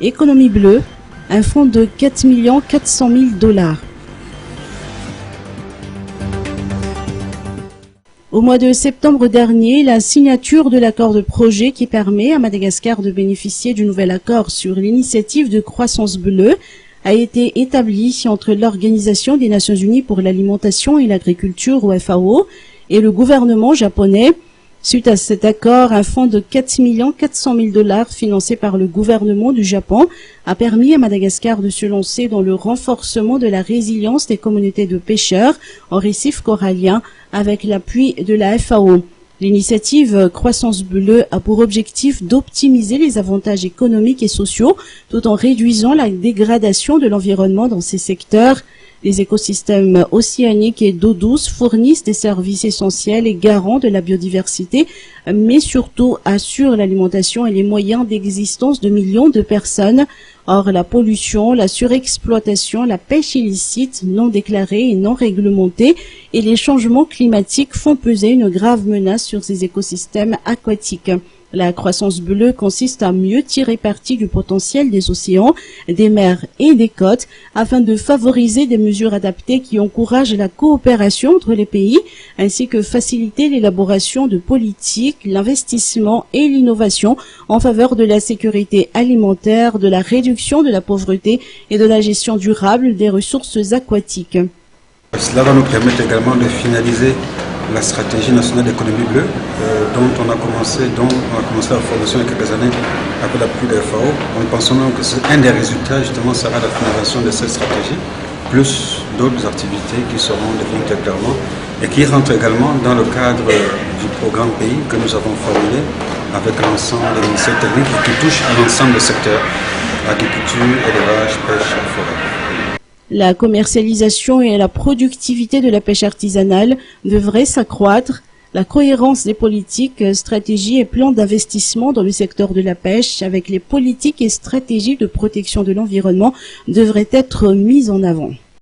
Économie bleue, un fonds de 4 400 000 $. Au mois de septembre dernier, la signature de l'accord de projet qui permet à Madagascar de bénéficier du nouvel accord sur l'initiative de croissance bleue a été établie entre l'Organisation des Nations Unies pour l'alimentation et l'agriculture, ou FAO, et le gouvernement japonais. Suite à cet accord, un fonds de 4 400 000 $ financé par le gouvernement du Japon a permis à Madagascar de se lancer dans le renforcement de la résilience des communautés de pêcheurs en récifs coralliens avec l'appui de la FAO. L'initiative Croissance Bleue a pour objectif d'optimiser les avantages économiques et sociaux tout en réduisant la dégradation de l'environnement dans ces secteurs. Les écosystèmes océaniques et d'eau douce fournissent des services essentiels et garants de la biodiversité, mais surtout assurent l'alimentation et les moyens d'existence de millions de personnes. Or, la pollution, la surexploitation, la pêche illicite, non déclarée et non réglementée, et les changements climatiques font peser une grave menace sur ces écosystèmes aquatiques. La croissance bleue consiste à mieux tirer parti du potentiel des océans, des mers et des côtes afin de favoriser des mesures adaptées qui encouragent la coopération entre les pays ainsi que faciliter l'élaboration de politiques, l'investissement et l'innovation en faveur de la sécurité alimentaire, de la réduction de la pauvreté et de la gestion durable des ressources aquatiques. Cela va nous permettre également de finaliser la stratégie nationale d'économie bleue dont on a commencé la formation il y a quelques années avec l'appui de la FAO. Nous pensons donc que un des résultats justement sera la finalisation de cette stratégie, plus d'autres activités qui seront définies clairement et qui rentrent également dans le cadre du programme pays que nous avons formulé avec l'ensemble des ministères techniques qui touchent à l'ensemble des secteurs, agriculture, élevage, pêche et forêt. La commercialisation et la productivité de la pêche artisanale devraient s'accroître. La cohérence des politiques, stratégies et plans d'investissement dans le secteur de la pêche avec les politiques et stratégies de protection de l'environnement devraient être mises en avant.